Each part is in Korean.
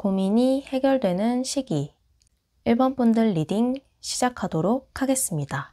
고민이 해결되는 시기 1번 분들 리딩 시작하도록 하겠습니다.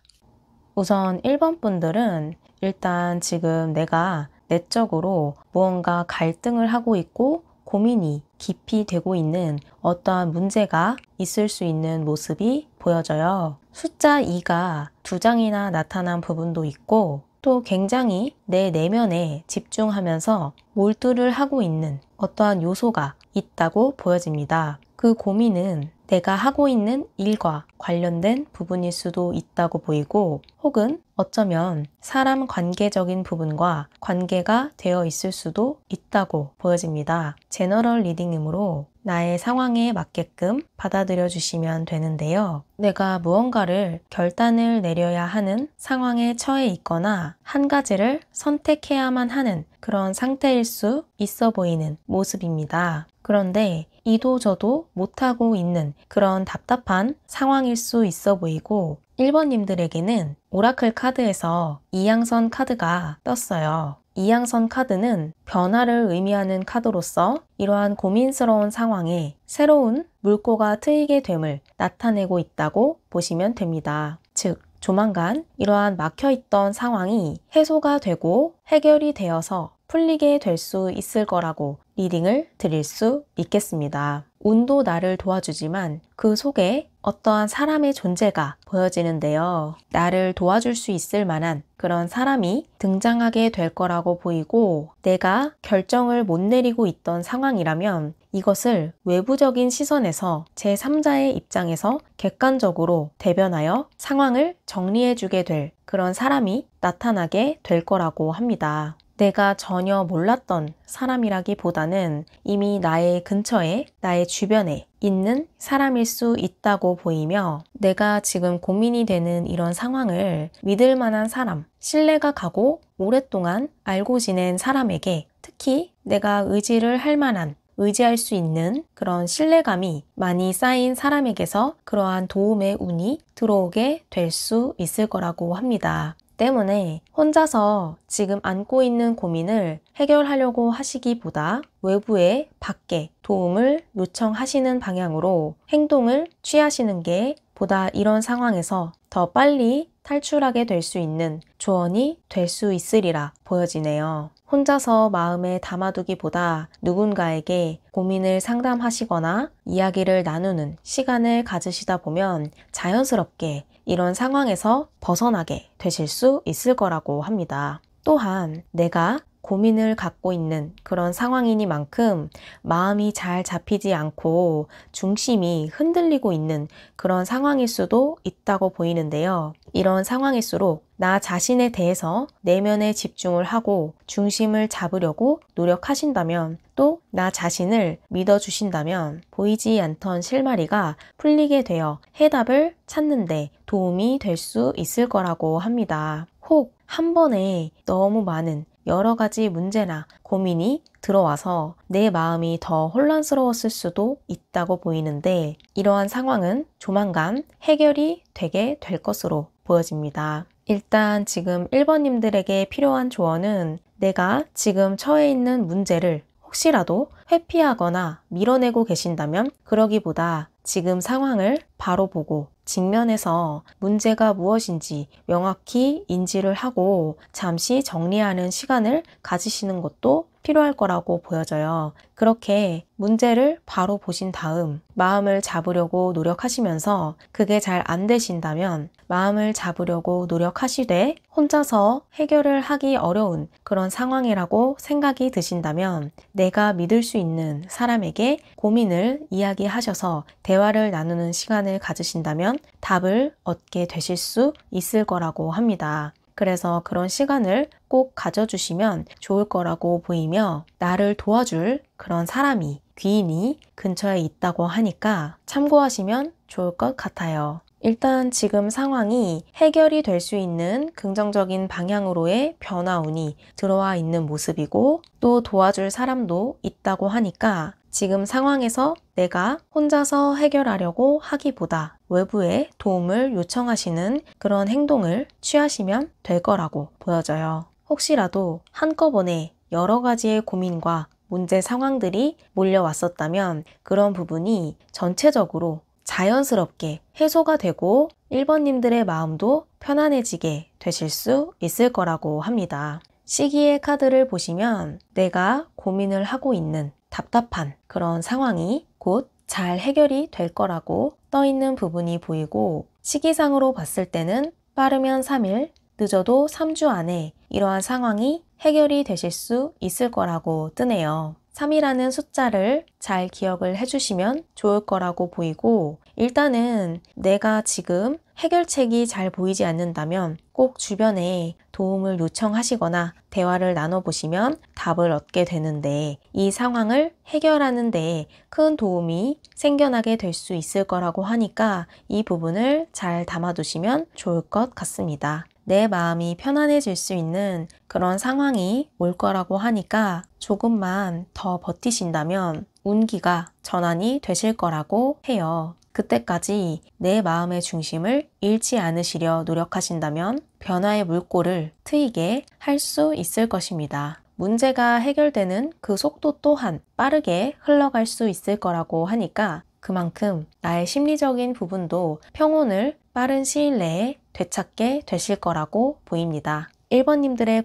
우선 1번 분들은 일단 지금 내가 내적으로 무언가 갈등을 하고 있고 고민이 깊이 되고 있는 어떠한 문제가 있을 수 있는 모습이 보여져요. 숫자 2가 2장이나 나타난 부분도 있고 또 굉장히 내 내면에 집중하면서 몰두를 하고 있는 어떠한 요소가 있다고 보여집니다. 그 고민은 내가 하고 있는 일과 관련된 부분일 수도 있다고 보이고 혹은 어쩌면 사람 관계적인 부분과 관계가 되어 있을 수도 있다고 보여집니다. 제너럴 리딩이므로 나의 상황에 맞게끔 받아들여 주시면 되는데요. 내가 무언가를 결단을 내려야 하는 상황에 처해 있거나 한 가지를 선택해야만 하는 그런 상태일 수 있어 보이는 모습입니다. 그런데 이도저도 못하고 있는 그런 답답한 상황일 수 있어 보이고 1번님들에게는 오라클 카드에서 이양선 카드가 떴어요. 이양선 카드는 변화를 의미하는 카드로서 이러한 고민스러운 상황에 새로운 물꼬가 트이게 됨을 나타내고 있다고 보시면 됩니다. 즉, 조만간 이러한 막혀있던 상황이 해소가 되고 해결이 되어서 풀리게 될 수 있을 거라고 리딩을 드릴 수 있겠습니다. 운도 나를 도와주지만 그 속에 어떠한 사람의 존재가 보여지는데요. 나를 도와줄 수 있을 만한 그런 사람이 등장하게 될 거라고 보이고 내가 결정을 못 내리고 있던 상황이라면 이것을 외부적인 시선에서 제3자의 입장에서 객관적으로 대변하여 상황을 정리해주게 될 그런 사람이 나타나게 될 거라고 합니다. 내가 전혀 몰랐던 사람이라기보다는 이미 나의 근처에, 나의 주변에 있는 사람일 수 있다고 보이며 내가 지금 고민이 되는 이런 상황을 믿을 만한 사람, 신뢰가 가고 오랫동안 알고 지낸 사람에게 특히 내가 의지를 할 만한 의지할 수 있는 그런 신뢰감이 많이 쌓인 사람에게서 그러한 도움의 운이 들어오게 될 수 있을 거라고 합니다. 때문에 혼자서 지금 안고 있는 고민을 해결하려고 하시기보다 외부에 밖에 도움을 요청하시는 방향으로 행동을 취하시는 게 보다 이런 상황에서 더 빨리 탈출하게 될 수 있는 조언이 될 수 있으리라 보여지네요. 혼자서 마음에 담아두기보다 누군가에게 고민을 상담하시거나 이야기를 나누는 시간을 가지시다 보면 자연스럽게 이런 상황에서 벗어나게 되실 수 있을 거라고 합니다. 또한 내가 고민을 갖고 있는 그런 상황이니만큼 마음이 잘 잡히지 않고 중심이 흔들리고 있는 그런 상황일 수도 있다고 보이는데요. 이런 상황일수록 나 자신에 대해서 내면에 집중을 하고 중심을 잡으려고 노력하신다면 또 나 자신을 믿어주신다면 보이지 않던 실마리가 풀리게 되어 해답을 찾는데 도움이 될 수 있을 거라고 합니다. 혹 한 번에 너무 많은 여러 가지 문제나 고민이 들어와서 내 마음이 더 혼란스러웠을 수도 있다고 보이는데 이러한 상황은 조만간 해결이 되게 될 것으로 보여집니다. 일단 지금 1번님들에게 필요한 조언은 내가 지금 처해 있는 문제를 혹시라도 회피하거나 밀어내고 계신다면 그러기보다 지금 상황을 바로 보고 직면해서 문제가 무엇인지 명확히 인지를 하고 잠시 정리하는 시간을 가지시는 것도 필요할 거라고 보여져요. 그렇게 문제를 바로 보신 다음 마음을 잡으려고 노력하시면서 그게 잘 안 되신다면 마음을 잡으려고 노력하시되 혼자서 해결을 하기 어려운 그런 상황이라고 생각이 드신다면 내가 믿을 수 있는 사람에게 고민을 이야기하셔서 대화를 나누는 시간을 가지신다면 답을 얻게 되실 수 있을 거라고 합니다. 그래서 그런 시간을 꼭 가져주시면 좋을 거라고 보이며 나를 도와줄 그런 사람이, 귀인이 근처에 있다고 하니까 참고하시면 좋을 것 같아요. 일단 지금 상황이 해결이 될 수 있는 긍정적인 방향으로의 변화운이 들어와 있는 모습이고 또 도와줄 사람도 있다고 하니까 지금 상황에서 내가 혼자서 해결하려고 하기보다 외부의 도움을 요청하시는 그런 행동을 취하시면 될 거라고 보여져요. 혹시라도 한꺼번에 여러 가지의 고민과 문제 상황들이 몰려왔었다면 그런 부분이 전체적으로 자연스럽게 해소가 되고 1번님들의 마음도 편안해지게 되실 수 있을 거라고 합니다. 시기의 카드를 보시면 내가 고민을 하고 있는 답답한 그런 상황이 곧 잘 해결이 될 거라고 떠 있는 부분이 보이고, 시기상으로 봤을 때는 빠르면 3일, 늦어도 3주 안에 이러한 상황이 해결이 되실 수 있을 거라고 뜨네요. 3이라는 숫자를 잘 기억을 해주시면 좋을 거라고 보이고, 일단은 내가 지금 해결책이 잘 보이지 않는다면 꼭 주변에 도움을 요청하시거나 대화를 나눠보시면 답을 얻게 되는데, 이 상황을 해결하는 데 큰 도움이 생겨나게 될 수 있을 거라고 하니까 이 부분을 잘 담아두시면 좋을 것 같습니다. 내 마음이 편안해질 수 있는 그런 상황이 올 거라고 하니까 조금만 더 버티신다면 운기가 전환이 되실 거라고 해요. 그때까지 내 마음의 중심을 잃지 않으시려 노력하신다면 변화의 물꼬를 트이게 할 수 있을 것입니다. 문제가 해결되는 그 속도 또한 빠르게 흘러갈 수 있을 거라고 하니까 그만큼 나의 심리적인 부분도 평온을 빠른 시일 내에 되찾게 되실 거라고 보입니다. 1번님들의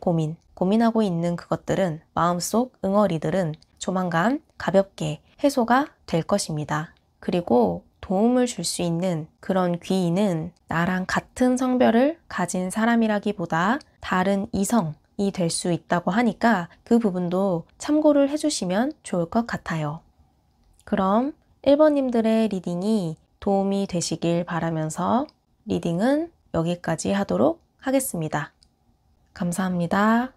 고민하고 있는 그것들은, 마음속 응어리들은 조만간 가볍게 해소가 될 것입니다. 그리고 도움을 줄 수 있는 그런 귀인은 나랑 같은 성별을 가진 사람이라기보다 다른 이성이 될 수 있다고 하니까 그 부분도 참고를 해주시면 좋을 것 같아요. 그럼 1번님들의 리딩이 도움이 되시길 바라면서 리딩은 여기까지 하도록 하겠습니다. 감사합니다.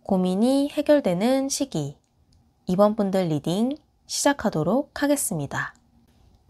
고민이 해결되는 시기, 2번 분들 리딩 시작하도록 하겠습니다.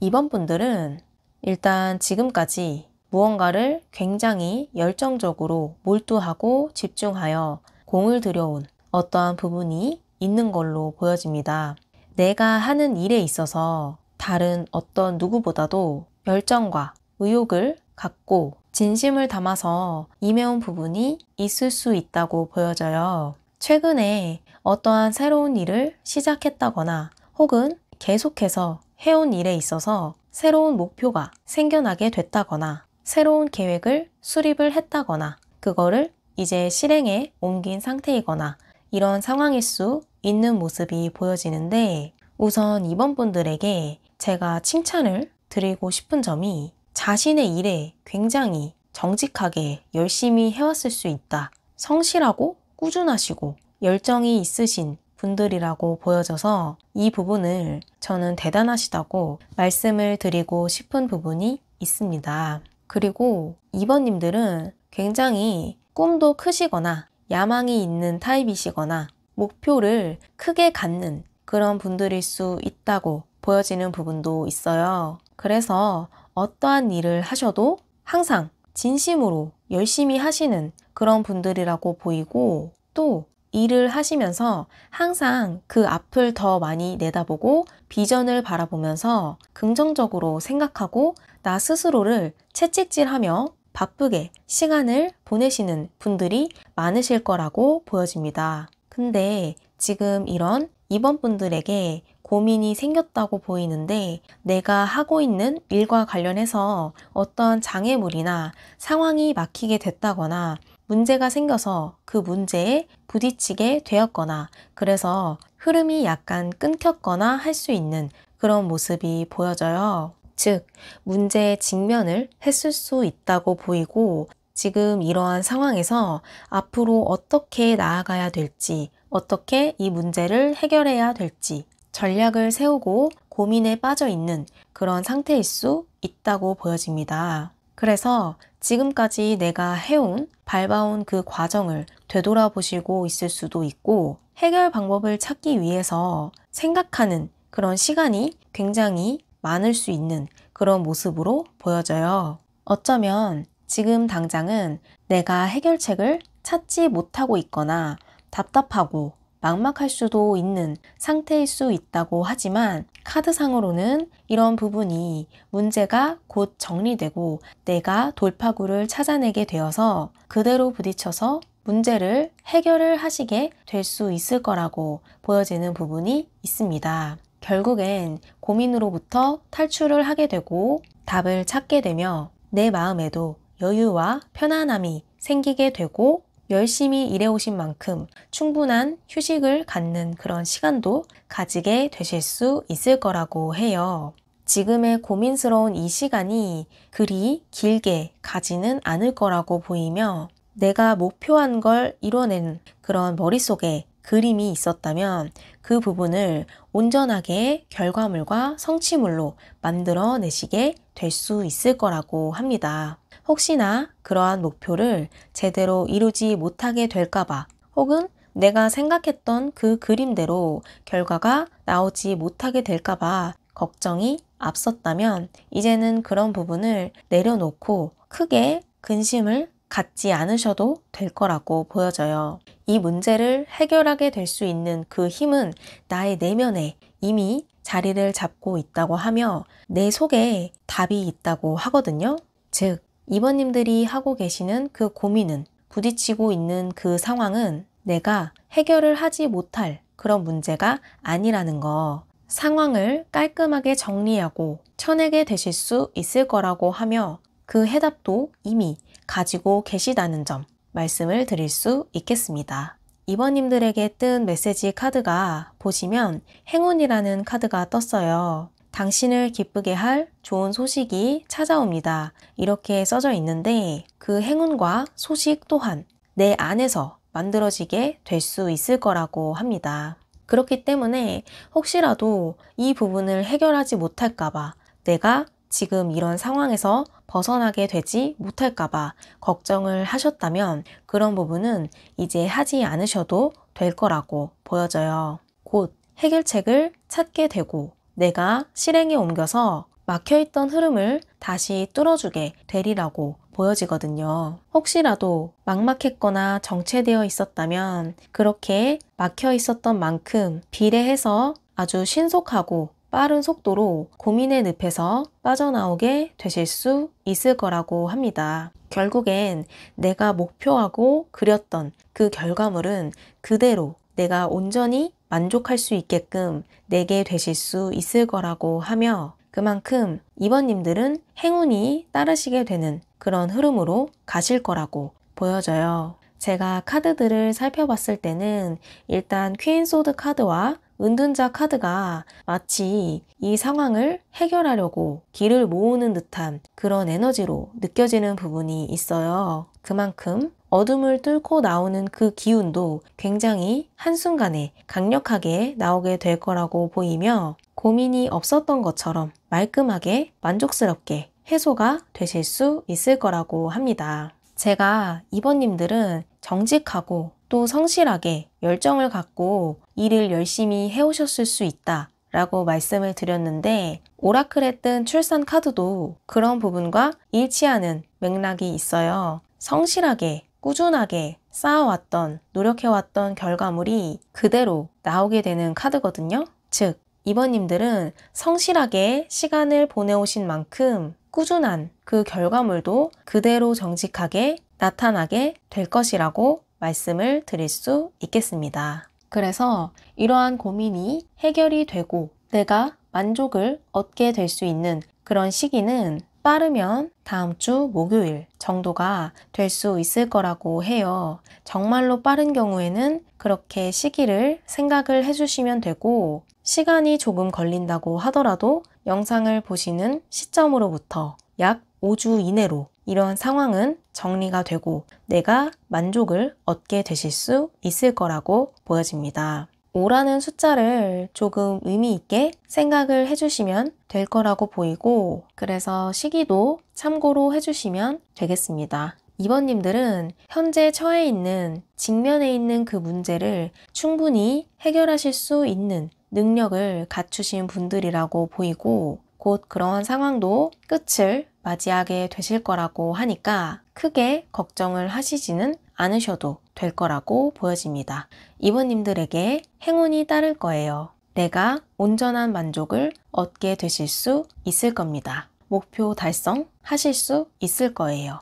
2번 분들은 일단 지금까지 무언가를 굉장히 열정적으로 몰두하고 집중하여 공을 들여온 어떠한 부분이 있는 걸로 보여집니다. 내가 하는 일에 있어서 다른 어떤 누구보다도 열정과 의욕을 갖고 진심을 담아서 임해온 부분이 있을 수 있다고 보여져요. 최근에 어떠한 새로운 일을 시작했다거나 혹은 계속해서 해온 일에 있어서 새로운 목표가 생겨나게 됐다거나 새로운 계획을 수립을 했다거나 그거를 이제 실행에 옮긴 상태이거나 이런 상황일 수 있는 모습이 보여지는데, 우선 2번 분들에게 제가 칭찬을 드리고 싶은 점이 자신의 일에 굉장히 정직하게 열심히 해왔을 수 있다. 성실하고 꾸준하시고 열정이 있으신 분들이라고 보여져서 이 부분을 저는 대단하시다고 말씀을 드리고 싶은 부분이 있습니다. 그리고 2번님들은 굉장히 꿈도 크시거나 야망이 있는 타입이시거나 목표를 크게 갖는 그런 분들일 수 있다고 보여지는 부분도 있어요. 그래서 어떠한 일을 하셔도 항상 진심으로 열심히 하시는 그런 분들이라고 보이고, 또 일을 하시면서 항상 그 앞을 더 많이 내다보고 비전을 바라보면서 긍정적으로 생각하고 나 스스로를 채찍질하며 바쁘게 시간을 보내시는 분들이 많으실 거라고 보여집니다. 근데 지금 이런 2번 분들에게 고민이 생겼다고 보이는데, 내가 하고 있는 일과 관련해서 어떤 장애물이나 상황이 막히게 됐다거나 문제가 생겨서 그 문제에 부딪히게 되었거나 그래서 흐름이 약간 끊겼거나 할 수 있는 그런 모습이 보여져요. 즉, 문제에 직면을 했을 수 있다고 보이고, 지금 이러한 상황에서 앞으로 어떻게 나아가야 될지, 어떻게 이 문제를 해결해야 될지 전략을 세우고 고민에 빠져 있는 그런 상태일 수 있다고 보여집니다. 그래서 지금까지 내가 해온, 밟아온 그 과정을 되돌아보시고 있을 수도 있고, 해결 방법을 찾기 위해서 생각하는 그런 시간이 굉장히 많을 수 있는 그런 모습으로 보여져요. 어쩌면 지금 당장은 내가 해결책을 찾지 못하고 있거나 답답하고 막막할 수도 있는 상태일 수 있다고 하지만, 카드상으로는 이런 부분이 문제가 곧 정리되고 내가 돌파구를 찾아내게 되어서 그대로 부딪혀서 문제를 해결을 하시게 될 수 있을 거라고 보여지는 부분이 있습니다. 결국엔 고민으로부터 탈출을 하게 되고 답을 찾게 되며 내 마음에도 여유와 편안함이 생기게 되고 열심히 일해오신 만큼 충분한 휴식을 갖는 그런 시간도 가지게 되실 수 있을 거라고 해요. 지금의 고민스러운 이 시간이 그리 길게 가지는 않을 거라고 보이며 내가 목표한 걸 이뤄내는 그런 머릿속에 그림이 있었다면 그 부분을 온전하게 결과물과 성취물로 만들어내시게 될 수 있을 거라고 합니다. 혹시나 그러한 목표를 제대로 이루지 못하게 될까봐 혹은 내가 생각했던 그 그림대로 결과가 나오지 못하게 될까봐 걱정이 앞섰다면 이제는 그런 부분을 내려놓고 크게 근심을 갖지 않으셔도 될 거라고 보여져요. 이 문제를 해결하게 될 수 있는 그 힘은 나의 내면에 이미 자리를 잡고 있다고 하며 내 속에 답이 있다고 하거든요. 즉, 이번님들이 하고 계시는 그 고민은 부딪히고 있는 그 상황은 내가 해결을 하지 못할 그런 문제가 아니라는 거. 상황을 깔끔하게 정리하고 쳐내게 되실 수 있을 거라고 하며 그 해답도 이미 가지고 계시다는 점 말씀을 드릴 수 있겠습니다. 이번님들에게 뜬 메시지 카드가 보시면 행운이라는 카드가 떴어요. 당신을 기쁘게 할 좋은 소식이 찾아옵니다. 이렇게 써져 있는데 그 행운과 소식 또한 내 안에서 만들어지게 될 수 있을 거라고 합니다. 그렇기 때문에 혹시라도 이 부분을 해결하지 못할까봐 내가 지금 이런 상황에서 벗어나게 되지 못할까봐 걱정을 하셨다면 그런 부분은 이제 하지 않으셔도 될 거라고 보여져요. 곧 해결책을 찾게 되고 내가 실행에 옮겨서 막혀있던 흐름을 다시 뚫어주게 되리라고 보여지거든요. 혹시라도 막막했거나 정체되어 있었다면 그렇게 막혀 있었던 만큼 비례해서 아주 신속하고 빠른 속도로 고민의 늪에서 빠져나오게 되실 수 있을 거라고 합니다. 결국엔 내가 목표하고 그렸던 그 결과물은 그대로 내가 온전히 만족할 수 있게끔 내게 되실 수 있을 거라고 하며 그만큼 이번님들은 행운이 따르시게 되는 그런 흐름으로 가실 거라고 보여져요. 제가 카드들을 살펴봤을 때는 일단 퀸 소드 카드와 은둔자 카드가 마치 이 상황을 해결하려고 길을 모으는 듯한 그런 에너지로 느껴지는 부분이 있어요. 그만큼 어둠을 뚫고 나오는 그 기운도 굉장히 한순간에 강력하게 나오게 될 거라고 보이며 고민이 없었던 것처럼 말끔하게 만족스럽게 해소가 되실 수 있을 거라고 합니다. 제가 이번님들은 정직하고 또 성실하게 열정을 갖고 일을 열심히 해오셨을 수 있다 라고 말씀을 드렸는데 오라클에 뜬 출산 카드도 그런 부분과 일치하는 맥락이 있어요. 성실하게 꾸준하게 쌓아왔던 노력해왔던 결과물이 그대로 나오게 되는 카드거든요. 즉 이번님들은 성실하게 시간을 보내오신 만큼 꾸준한 그 결과물도 그대로 정직하게 나타나게 될 것이라고 말씀을 드릴 수 있겠습니다. 그래서 이러한 고민이 해결이 되고 내가 만족을 얻게 될 수 있는 그런 시기는 빠르면 다음 주 목요일 정도가 될 수 있을 거라고 해요. 정말로 빠른 경우에는 그렇게 시기를 생각을 해주시면 되고 시간이 조금 걸린다고 하더라도 영상을 보시는 시점으로부터 약 5주 이내로 이런 상황은 정리가 되고 내가 만족을 얻게 되실 수 있을 거라고 보여집니다. 5라는 숫자를 조금 의미 있게 생각을 해주시면 될 거라고 보이고 그래서 시기도 참고로 해주시면 되겠습니다. 이번님들은 현재 처해 있는 직면에 있는 그 문제를 충분히 해결하실 수 있는 능력을 갖추신 분들이라고 보이고 곧 그러한 상황도 끝을 맞이하게 되실 거라고 하니까 크게 걱정을 하시지는 않으셔도 될 거라고 보여집니다. 이번님들에게 행운이 따를 거예요. 내가 온전한 만족을 얻게 되실 수 있을 겁니다. 목표 달성하실 수 있을 거예요.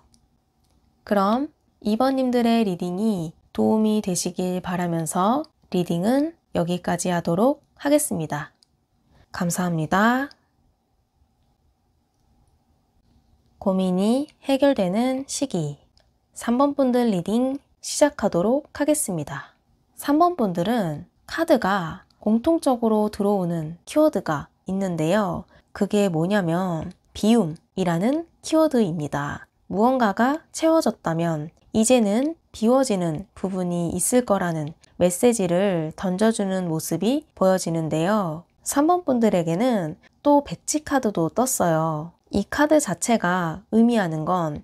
그럼 이번님들의 리딩이 도움이 되시길 바라면서 리딩은 여기까지 하도록 하겠습니다. 감사합니다. 고민이 해결되는 시기 3번 분들 리딩 시작하도록 하겠습니다. 3번 분들은 카드가 공통적으로 들어오는 키워드가 있는데요. 그게 뭐냐면 비움이라는 키워드입니다. 무언가가 채워졌다면 이제는 비워지는 부분이 있을 거라는 메시지를 던져주는 모습이 보여지는데요. 3번 분들에게는 또 배치 카드도 떴어요. 이 카드 자체가 의미하는 건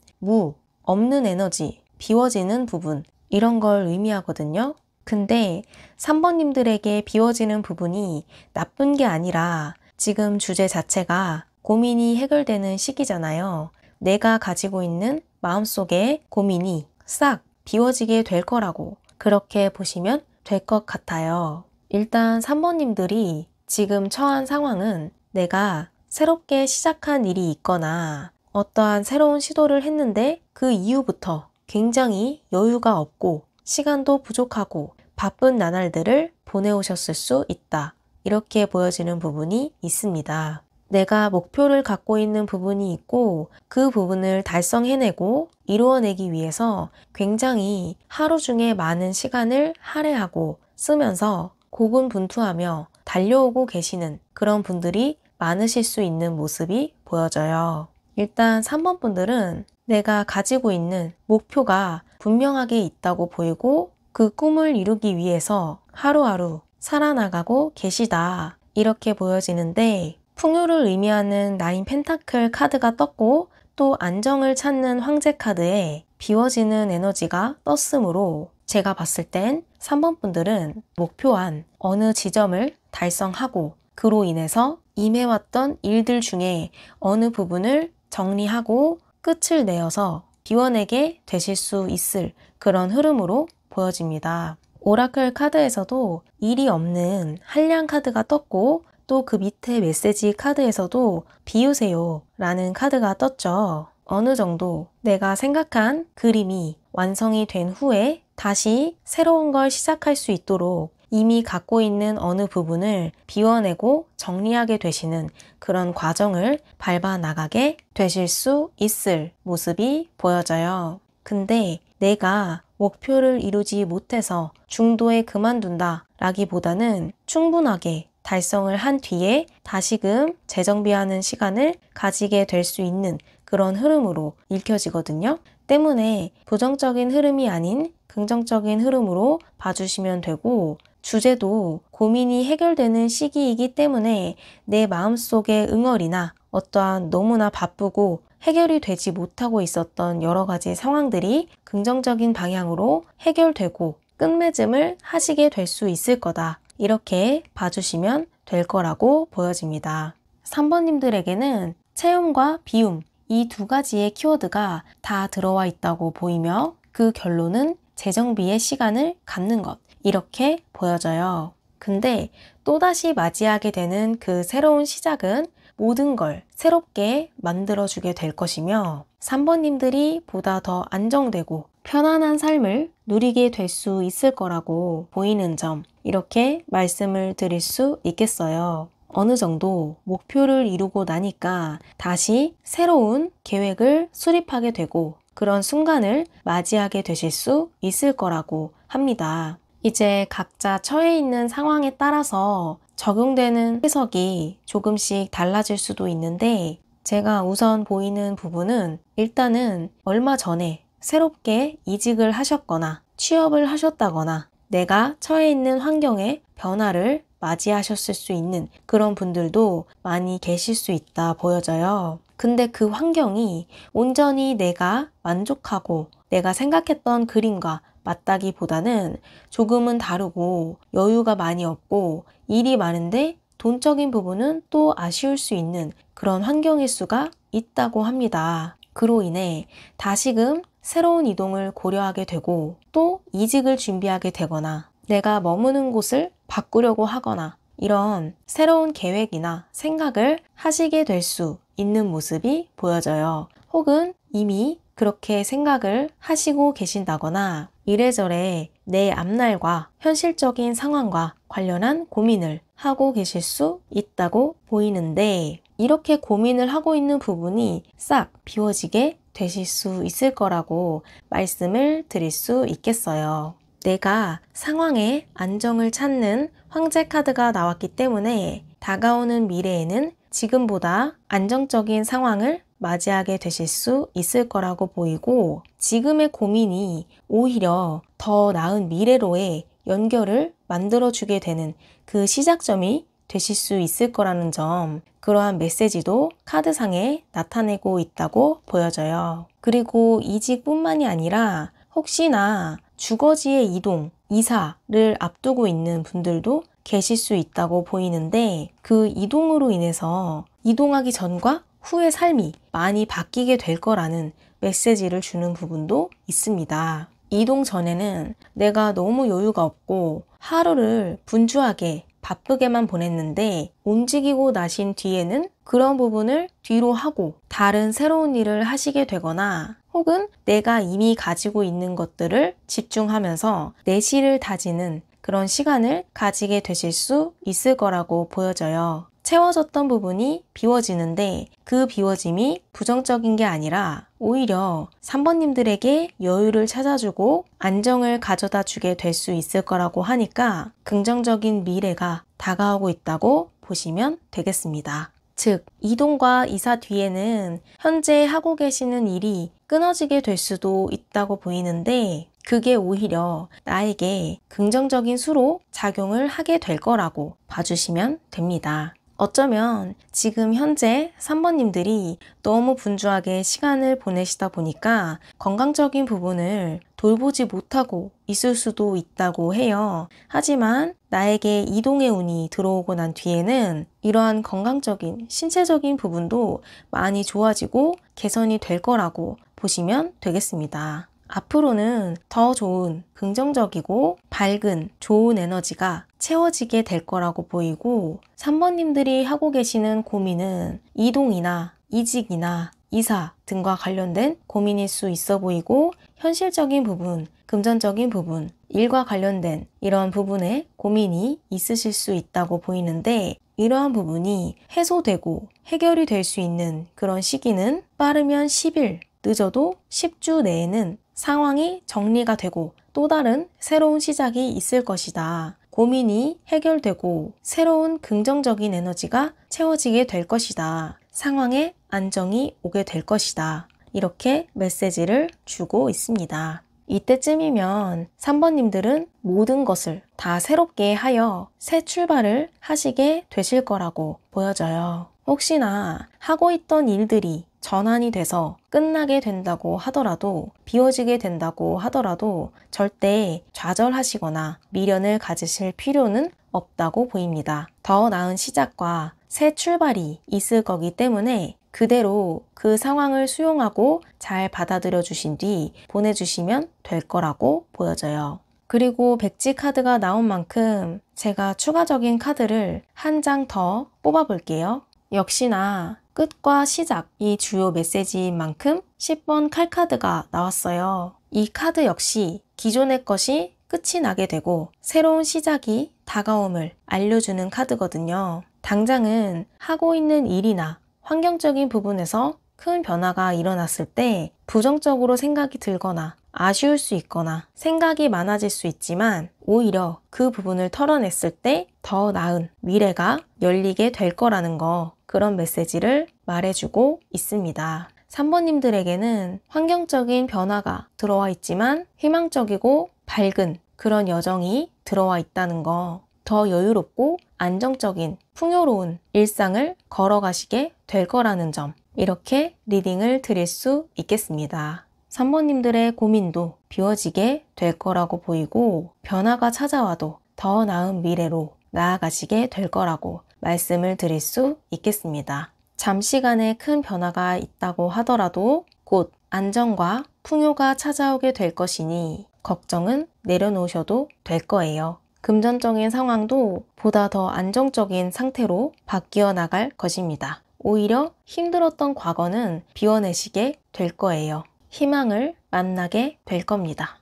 없는 에너지, 비워지는 부분 이런 걸 의미하거든요. 근데 3번님들에게 비워지는 부분이 나쁜 게 아니라 지금 주제 자체가 고민이 해결되는 시기잖아요. 내가 가지고 있는 마음속의 고민이 싹 비워지게 될 거라고 그렇게 보시면 될 것 같아요. 일단 3번님들이 지금 처한 상황은 내가 새롭게 시작한 일이 있거나 어떠한 새로운 시도를 했는데 그 이후부터 굉장히 여유가 없고 시간도 부족하고 바쁜 나날들을 보내오셨을 수 있다. 이렇게 보여지는 부분이 있습니다. 내가 목표를 갖고 있는 부분이 있고 그 부분을 달성해내고 이루어내기 위해서 굉장히 하루 중에 많은 시간을 할애하고 쓰면서 고군분투하며 달려오고 계시는 그런 분들이 많으실 수 있는 모습이 보여져요. 일단 3번 분들은 내가 가지고 있는 목표가 분명하게 있다고 보이고 그 꿈을 이루기 위해서 하루하루 살아나가고 계시다. 이렇게 보여지는데 풍요를 의미하는 9 펜타클 카드가 떴고 또 안정을 찾는 황제 카드에 비워지는 에너지가 떴으므로 제가 봤을 땐 3번 분들은 목표한 어느 지점을 달성하고 그로 인해서 임해왔던 일들 중에 어느 부분을 정리하고 끝을 내어서 비워내게 되실 수 있을 그런 흐름으로 보여집니다. 오라클 카드에서도 일이 없는 한량 카드가 떴고 또 그 밑에 메시지 카드에서도 비우세요 라는 카드가 떴죠. 어느 정도 내가 생각한 그림이 완성이 된 후에 다시 새로운 걸 시작할 수 있도록 이미 갖고 있는 어느 부분을 비워내고 정리하게 되시는 그런 과정을 밟아 나가게 되실 수 있을 모습이 보여져요. 근데 내가 목표를 이루지 못해서 중도에 그만둔다 라기보다는 충분하게 달성을 한 뒤에 다시금 재정비하는 시간을 가지게 될 수 있는 그런 흐름으로 읽혀지거든요. 때문에 부정적인 흐름이 아닌 긍정적인 흐름으로 봐주시면 되고 주제도 고민이 해결되는 시기이기 때문에 내 마음속의 응어리나 어떠한 너무나 바쁘고 해결이 되지 못하고 있었던 여러 가지 상황들이 긍정적인 방향으로 해결되고 끝맺음을 하시게 될 수 있을 거다. 이렇게 봐주시면 될 거라고 보여집니다. 3번님들에게는 체험과 비움 이 두 가지의 키워드가 다 들어와 있다고 보이며 그 결론은 재정비의 시간을 갖는 것 이렇게 보여져요. 근데 또다시 맞이하게 되는 그 새로운 시작은 모든 걸 새롭게 만들어주게 될 것이며 3번님들이 보다 더 안정되고 편안한 삶을 누리게 될 수 있을 거라고 보이는 점 이렇게 말씀을 드릴 수 있겠어요. 어느 정도 목표를 이루고 나니까 다시 새로운 계획을 수립하게 되고 그런 순간을 맞이하게 되실 수 있을 거라고 합니다. 이제 각자 처해 있는 상황에 따라서 적용되는 해석이 조금씩 달라질 수도 있는데 제가 우선 보이는 부분은 일단은 얼마 전에 새롭게 이직을 하셨거나 취업을 하셨다거나 내가 처해 있는 환경에 변화를 맞이하셨을 수 있는 그런 분들도 많이 계실 수 있다 보여져요. 근데 그 환경이 온전히 내가 만족하고 내가 생각했던 그림과 맞다기보다는 조금은 다르고 여유가 많이 없고 일이 많은데 돈적인 부분은 또 아쉬울 수 있는 그런 환경일 수가 있다고 합니다. 그로 인해 다시금 새로운 이동을 고려하게 되고 또 이직을 준비하게 되거나 내가 머무는 곳을 바꾸려고 하거나 이런 새로운 계획이나 생각을 하시게 될 수 있는 모습이 보여져요. 혹은 이미 그렇게 생각을 하시고 계신다거나 이래저래 내 앞날과 현실적인 상황과 관련한 고민을 하고 계실 수 있다고 보이는데 이렇게 고민을 하고 있는 부분이 싹 비워지게 되실 수 있을 거라고 말씀을 드릴 수 있겠어요. 내가 상황에 안정을 찾는 황제 카드가 나왔기 때문에 다가오는 미래에는 지금보다 안정적인 상황을 맞이하게 되실 수 있을 거라고 보이고 지금의 고민이 오히려 더 나은 미래로의 연결을 만들어주게 되는 그 시작점이 되실 수 있을 거라는 점, 그러한 메시지도 카드상에 나타내고 있다고 보여져요. 그리고 이직뿐만이 아니라 혹시나 주거지의 이동, 이사를 앞두고 있는 분들도 계실 수 있다고 보이는데 그 이동으로 인해서 이동하기 전과 후의 삶이 많이 바뀌게 될 거라는 메시지를 주는 부분도 있습니다. 이동 전에는 내가 너무 여유가 없고 하루를 분주하게 바쁘게만 보냈는데 움직이고 나신 뒤에는 그런 부분을 뒤로 하고 다른 새로운 일을 하시게 되거나 혹은 내가 이미 가지고 있는 것들을 집중하면서 내실을 다지는 그런 시간을 가지게 되실 수 있을 거라고 보여져요. 채워졌던 부분이 비워지는데 그 비워짐이 부정적인 게 아니라 오히려 3번님들에게 여유를 찾아주고 안정을 가져다 주게 될 수 있을 거라고 하니까 긍정적인 미래가 다가오고 있다고 보시면 되겠습니다. 즉, 이동과 이사 뒤에는 현재 하고 계시는 일이 끊어지게 될 수도 있다고 보이는데 그게 오히려 나에게 긍정적인 수로 작용을 하게 될 거라고 봐주시면 됩니다. 어쩌면 지금 현재 3번님들이 너무 분주하게 시간을 보내시다 보니까 건강적인 부분을 돌보지 못하고 있을 수도 있다고 해요. 하지만 나에게 이동의 운이 들어오고 난 뒤에는 이러한 건강적인 신체적인 부분도 많이 좋아지고 개선이 될 거라고 보시면 되겠습니다. 앞으로는 더 좋은 긍정적이고 밝은 좋은 에너지가 채워지게 될 거라고 보이고 3번님들이 하고 계시는 고민은 이동이나 이직이나 이사 등과 관련된 고민일 수 있어 보이고 현실적인 부분, 금전적인 부분, 일과 관련된 이런 부분에 고민이 있으실 수 있다고 보이는데 이러한 부분이 해소되고 해결이 될 수 있는 그런 시기는 빠르면 10일, 늦어도 10주 내에는 상황이 정리가 되고 또 다른 새로운 시작이 있을 것이다. 고민이 해결되고 새로운 긍정적인 에너지가 채워지게 될 것이다. 상황에 안정이 오게 될 것이다. 이렇게 메시지를 주고 있습니다. 이때쯤이면 3번님들은 모든 것을 다 새롭게 하여 새 출발을 하시게 되실 거라고 보여져요. 혹시나 하고 있던 일들이 전환이 돼서 끝나게 된다고 하더라도 비워지게 된다고 하더라도 절대 좌절하시거나 미련을 가지실 필요는 없다고 보입니다. 더 나은 시작과 새 출발이 있을 거기 때문에 그대로 그 상황을 수용하고 잘 받아들여 주신 뒤 보내주시면 될 거라고 보여져요. 그리고 백지 카드가 나온 만큼 제가 추가적인 카드를 한 장 더 뽑아 볼게요. 역시나 끝과 시작이 주요 메시지인 만큼 10번 칼카드가 나왔어요. 이 카드 역시 기존의 것이 끝이 나게 되고 새로운 시작이 다가옴을 알려주는 카드거든요. 당장은 하고 있는 일이나 환경적인 부분에서 큰 변화가 일어났을 때 부정적으로 생각이 들거나 아쉬울 수 있거나 생각이 많아질 수 있지만 오히려 그 부분을 털어냈을 때 더 나은 미래가 열리게 될 거라는 거, 그런 메시지를 말해주고 있습니다. 3번님들에게는 환경적인 변화가 들어와 있지만 희망적이고 밝은 그런 여정이 들어와 있다는 거, 더 여유롭고 안정적인 풍요로운 일상을 걸어가시게 될 거라는 점, 이렇게 리딩을 드릴 수 있겠습니다. 3번님들의 고민도 비워지게 될 거라고 보이고 변화가 찾아와도 더 나은 미래로 나아가시게 될 거라고 말씀을 드릴 수 있겠습니다. 잠시간의 큰 변화가 있다고 하더라도 곧 안정과 풍요가 찾아오게 될 것이니 걱정은 내려놓으셔도 될 거예요. 금전적인 상황도 보다 더 안정적인 상태로 바뀌어 나갈 것입니다. 오히려 힘들었던 과거는 비워내시게 될 거예요. 희망을 만나게 될 겁니다.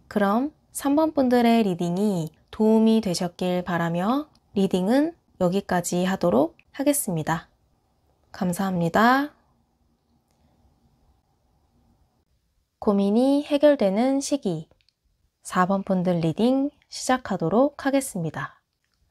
그럼 3번 분들의 리딩이 도움이 되셨길 바라며 리딩은 여기까지 하도록 하겠습니다. 감사합니다. 고민이 해결되는 시기 4번 분들 리딩 시작하도록 하겠습니다.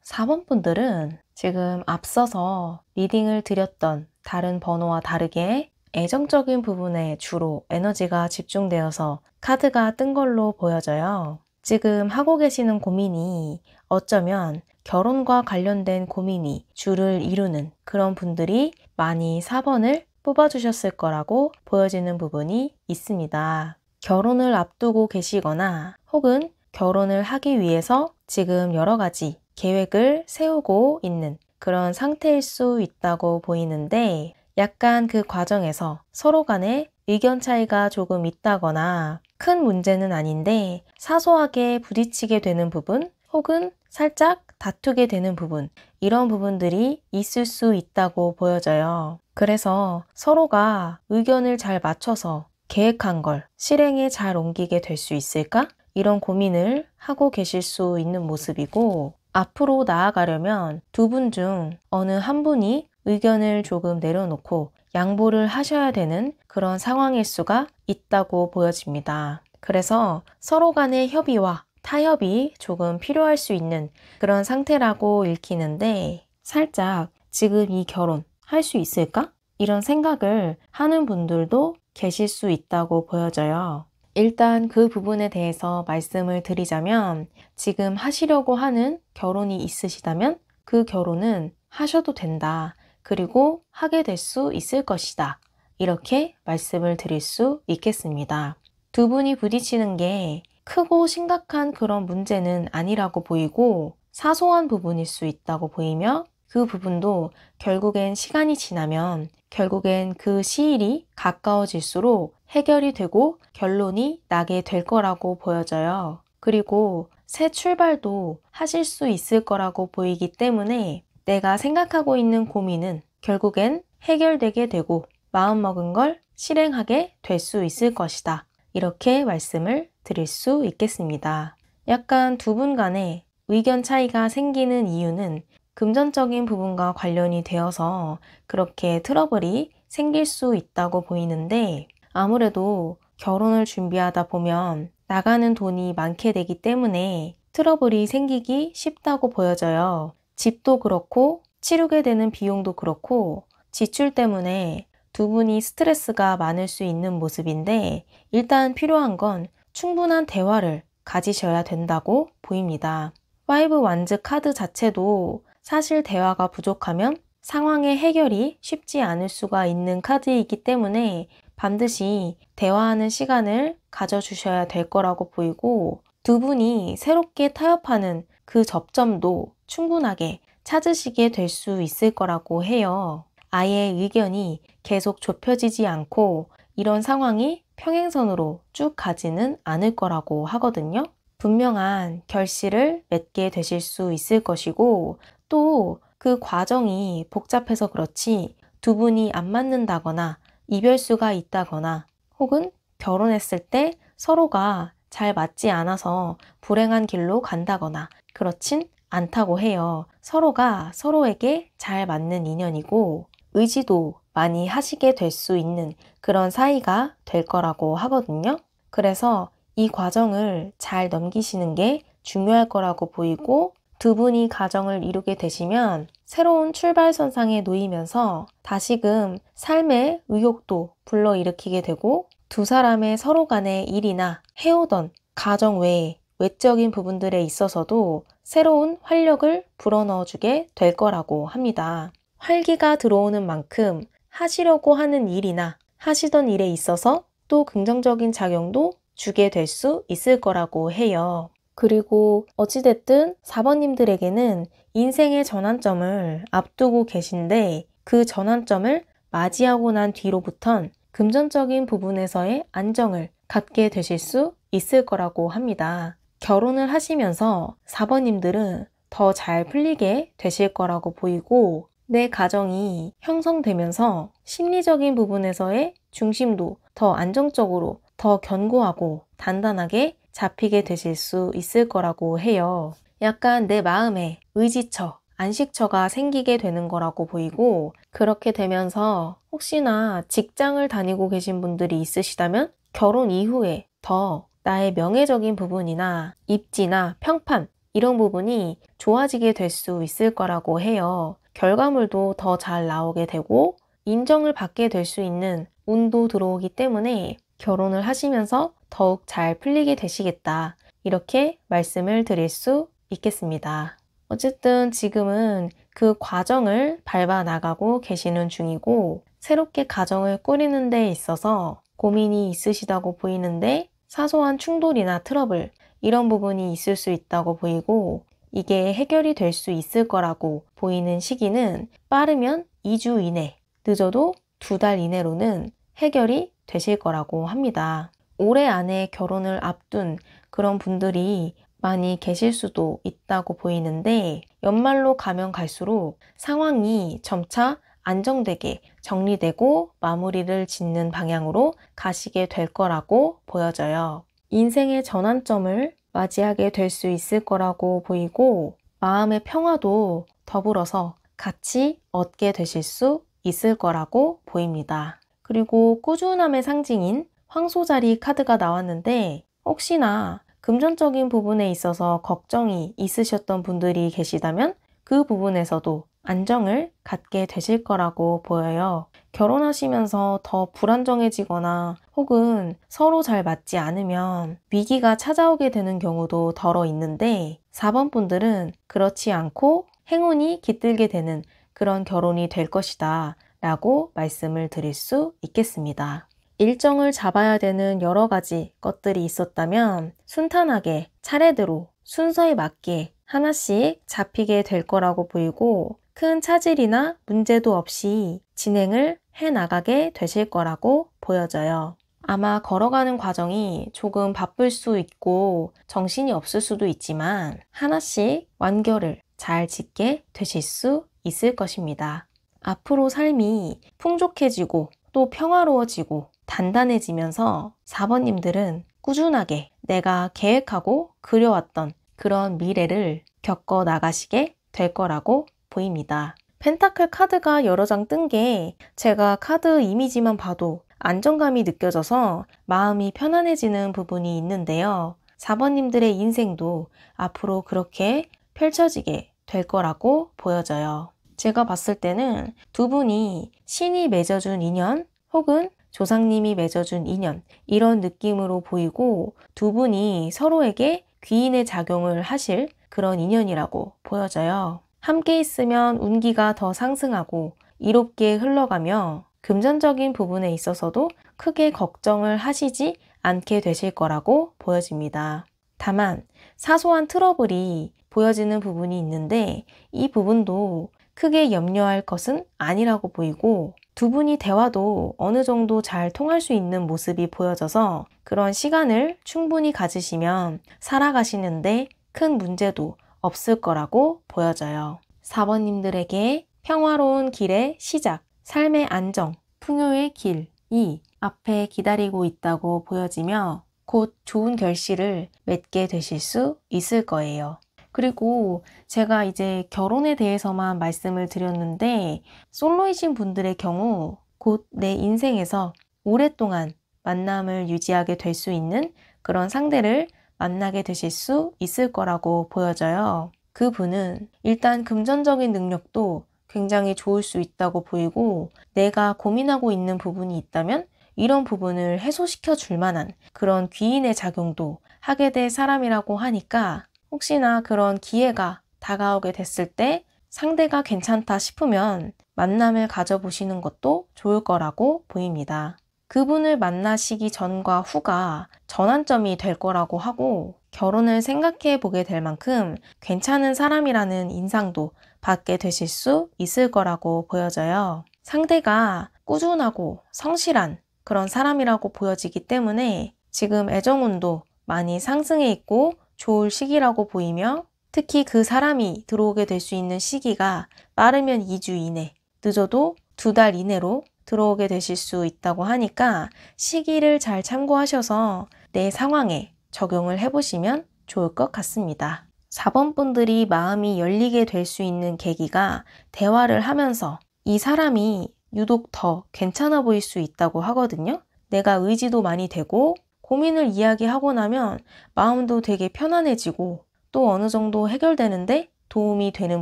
4번 분들은 지금 앞서서 리딩을 드렸던 다른 번호와 다르게 애정적인 부분에 주로 에너지가 집중되어서 카드가 뜬 걸로 보여져요. 지금 하고 계시는 고민이 어쩌면 결혼과 관련된 고민이 주를 이루는 그런 분들이 많이 4번을 뽑아주셨을 거라고 보여지는 부분이 있습니다. 결혼을 앞두고 계시거나 혹은 결혼을 하기 위해서 지금 여러 가지 계획을 세우고 있는 그런 상태일 수 있다고 보이는데 약간 그 과정에서 서로 간에 의견 차이가 조금 있다거나 큰 문제는 아닌데 사소하게 부딪히게 되는 부분 혹은 살짝 다투게 되는 부분 이런 부분들이 있을 수 있다고 보여져요. 그래서 서로가 의견을 잘 맞춰서 계획한 걸 실행에 잘 옮기게 될 수 있을까? 이런 고민을 하고 계실 수 있는 모습이고 앞으로 나아가려면 두 분 중 어느 한 분이 의견을 조금 내려놓고 양보를 하셔야 되는 그런 상황일 수가 있다고 보여집니다. 그래서 서로 간의 협의와 타협이 조금 필요할 수 있는 그런 상태라고 읽히는데 살짝 지금 이 결혼 할 수 있을까? 이런 생각을 하는 분들도 계실 수 있다고 보여져요. 일단 그 부분에 대해서 말씀을 드리자면 지금 하시려고 하는 결혼이 있으시다면 그 결혼은 하셔도 된다. 그리고 하게 될 수 있을 것이다. 이렇게 말씀을 드릴 수 있겠습니다. 두 분이 부딪히는 게 크고 심각한 그런 문제는 아니라고 보이고 사소한 부분일 수 있다고 보이며 그 부분도 결국엔 시간이 지나면 결국엔 그 시일이 가까워질수록 해결이 되고 결론이 나게 될 거라고 보여져요. 그리고 새 출발도 하실 수 있을 거라고 보이기 때문에 내가 생각하고 있는 고민은 결국엔 해결되게 되고 마음먹은 걸 실행하게 될 수 있을 것이다. 이렇게 말씀을 드릴 수 있겠습니다. 약간 두 분 간에 의견 차이가 생기는 이유는 금전적인 부분과 관련이 되어서 그렇게 트러블이 생길 수 있다고 보이는데 아무래도 결혼을 준비하다 보면 나가는 돈이 많게 되기 때문에 트러블이 생기기 쉽다고 보여져요. 집도 그렇고 치르게 되는 비용도 그렇고 지출 때문에 두 분이 스트레스가 많을 수 있는 모습인데 일단 필요한 건 충분한 대화를 가지셔야 된다고 보입니다. 5 완즈 카드 자체도 사실 대화가 부족하면 상황의 해결이 쉽지 않을 수가 있는 카드이기 때문에 반드시 대화하는 시간을 가져주셔야 될 거라고 보이고 두 분이 새롭게 타협하는 그 접점도 충분하게 찾으시게 될 수 있을 거라고 해요. 아예 의견이 계속 좁혀지지 않고 이런 상황이 평행선으로 쭉 가지는 않을 거라고 하거든요. 분명한 결실을 맺게 되실 수 있을 것이고 또 그 과정이 복잡해서 그렇지 두 분이 안 맞는다거나 이별수가 있다거나 혹은 결혼했을 때 서로가 잘 맞지 않아서 불행한 길로 간다거나 그렇진 않다고 해요. 서로가 서로에게 잘 맞는 인연이고 의지도 많이 하시게 될 수 있는 그런 사이가 될 거라고 하거든요. 그래서 이 과정을 잘 넘기시는 게 중요할 거라고 보이고 두 분이 가정을 이루게 되시면 새로운 출발선상에 놓이면서 다시금 삶의 의욕도 불러일으키게 되고 두 사람의 서로 간의 일이나 해오던 가정 외에 외적인 부분들에 있어서도 새로운 활력을 불어넣어주게 될 거라고 합니다. 활기가 들어오는 만큼 하시려고 하는 일이나 하시던 일에 있어서 또 긍정적인 작용도 주게 될 수 있을 거라고 해요. 그리고 어찌됐든 4번님들에게는 인생의 전환점을 앞두고 계신데 그 전환점을 맞이하고 난 뒤로부턴 금전적인 부분에서의 안정을 갖게 되실 수 있을 거라고 합니다. 결혼을 하시면서 4번님들은 더 잘 풀리게 되실 거라고 보이고 내 가정이 형성되면서 심리적인 부분에서의 중심도 더 안정적으로 더 견고하고 단단하게 잡히게 되실 수 있을 거라고 해요. 약간 내 마음에 의지처, 안식처가 생기게 되는 거라고 보이고, 그렇게 되면서 혹시나 직장을 다니고 계신 분들이 있으시다면 결혼 이후에 더 나의 명예적인 부분이나 입지나 평판 이런 부분이 좋아지게 될 수 있을 거라고 해요. 결과물도 더 잘 나오게 되고 인정을 받게 될 수 있는 운도 들어오기 때문에 결혼을 하시면서 더욱 잘 풀리게 되시겠다. 이렇게 말씀을 드릴 수 있겠습니다. 어쨌든 지금은 그 과정을 밟아 나가고 계시는 중이고 새롭게 가정을 꾸리는 데 있어서 고민이 있으시다고 보이는데 사소한 충돌이나 트러블 이런 부분이 있을 수 있다고 보이고 이게 해결이 될 수 있을 거라고 보이는 시기는 빠르면 2주 이내, 늦어도 2달 이내로는 해결이 되실 거라고 합니다. 올해 안에 결혼을 앞둔 그런 분들이 많이 계실 수도 있다고 보이는데 연말로 가면 갈수록 상황이 점차 안정되게 정리되고 마무리를 짓는 방향으로 가시게 될 거라고 보여져요. 인생의 전환점을 맞이하게 될 수 있을 거라고 보이고 마음의 평화도 더불어서 같이 얻게 되실 수 있을 거라고 보입니다. 그리고 꾸준함의 상징인 황소자리 카드가 나왔는데 혹시나 금전적인 부분에 있어서 걱정이 있으셨던 분들이 계시다면 그 부분에서도 안정을 갖게 되실 거라고 보여요. 결혼하시면서 더 불안정해지거나 혹은 서로 잘 맞지 않으면 위기가 찾아오게 되는 경우도 덜어 있는데 4번 분들은 그렇지 않고 행운이 깃들게 되는 그런 결혼이 될 것이다 라고 말씀을 드릴 수 있겠습니다. 일정을 잡아야 되는 여러 가지 것들이 있었다면 순탄하게 차례대로 순서에 맞게 하나씩 잡히게 될 거라고 보이고 큰 차질이나 문제도 없이 진행을 해나가게 되실 거라고 보여져요. 아마 걸어가는 과정이 조금 바쁠 수 있고 정신이 없을 수도 있지만 하나씩 완결을 잘 짓게 되실 수 있을 것입니다. 앞으로 삶이 풍족해지고 또 평화로워지고 단단해지면서 4번님들은 꾸준하게 내가 계획하고 그려왔던 그런 미래를 겪어 나가시게 될 거라고 보입니다. 펜타클 카드가 여러 장 뜬 게 제가 카드 이미지만 봐도 안정감이 느껴져서 마음이 편안해지는 부분이 있는데요. 4번님들의 인생도 앞으로 그렇게 펼쳐지게 될 거라고 보여져요. 제가 봤을 때는 두 분이 신이 맺어준 인연 혹은 조상님이 맺어준 인연 이런 느낌으로 보이고 두 분이 서로에게 귀인의 작용을 하실 그런 인연이라고 보여져요. 함께 있으면 운기가 더 상승하고 이롭게 흘러가며 금전적인 부분에 있어서도 크게 걱정을 하시지 않게 되실 거라고 보여집니다. 다만 사소한 트러블이 보여지는 부분이 있는데 이 부분도 크게 염려할 것은 아니라고 보이고 두 분이 대화도 어느 정도 잘 통할 수 있는 모습이 보여져서 그런 시간을 충분히 가지시면 살아가시는데 큰 문제도 없을 거라고 보여져요. 4번님들에게 평화로운 길의 시작, 삶의 안정, 풍요의 길이 앞에 기다리고 있다고 보여지며 곧 좋은 결실을 맺게 되실 수 있을 거예요. 그리고 제가 이제 결혼에 대해서만 말씀을 드렸는데 솔로이신 분들의 경우 곧 내 인생에서 오랫동안 만남을 유지하게 될 수 있는 그런 상대를 만나게 되실 수 있을 거라고 보여져요. 그분은 일단 금전적인 능력도 굉장히 좋을 수 있다고 보이고 내가 고민하고 있는 부분이 있다면 이런 부분을 해소시켜 줄 만한 그런 귀인의 작용도 하게 될 사람이라고 하니까 혹시나 그런 기회가 다가오게 됐을 때 상대가 괜찮다 싶으면 만남을 가져보시는 것도 좋을 거라고 보입니다. 그분을 만나시기 전과 후가 전환점이 될 거라고 하고 결혼을 생각해 보게 될 만큼 괜찮은 사람이라는 인상도 받게 되실 수 있을 거라고 보여져요. 상대가 꾸준하고 성실한 그런 사람이라고 보여지기 때문에 지금 애정운도 많이 상승해 있고 좋을 시기라고 보이며 특히 그 사람이 들어오게 될 수 있는 시기가 빠르면 2주 이내, 늦어도 2달 이내로 들어오게 되실 수 있다고 하니까 시기를 잘 참고하셔서 내 상황에 적용을 해보시면 좋을 것 같습니다. 4번 분들이 마음이 열리게 될 수 있는 계기가 대화를 하면서 이 사람이 유독 더 괜찮아 보일 수 있다고 하거든요. 내가 의지도 많이 되고 고민을 이야기하고 나면 마음도 되게 편안해지고 또 어느 정도 해결되는데 도움이 되는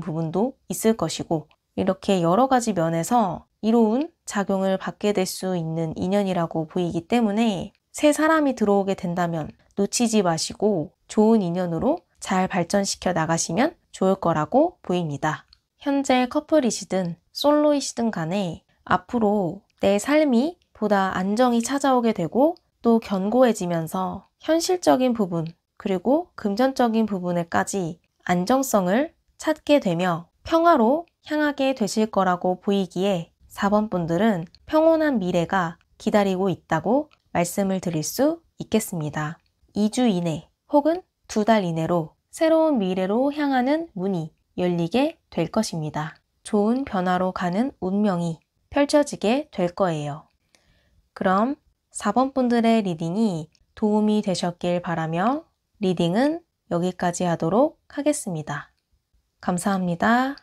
부분도 있을 것이고 이렇게 여러 가지 면에서 이로운 작용을 받게 될 수 있는 인연이라고 보이기 때문에 새 사람이 들어오게 된다면 놓치지 마시고 좋은 인연으로 잘 발전시켜 나가시면 좋을 거라고 보입니다. 현재 커플이시든 솔로이시든 간에 앞으로 내 삶이 보다 안정이 찾아오게 되고 또 견고해지면서 현실적인 부분 그리고 금전적인 부분에까지 안정성을 찾게 되며 평화로 향하게 되실 거라고 보이기에 4번 분들은 평온한 미래가 기다리고 있다고 말씀을 드릴 수 있겠습니다. 2주 이내 혹은 2달 이내로 새로운 미래로 향하는 문이 열리게 될 것입니다. 좋은 변화로 가는 운명이 펼쳐지게 될 거예요. 그럼 4번 분들의 리딩이 도움이 되셨길 바라며 리딩은 여기까지 하도록 하겠습니다. 감사합니다.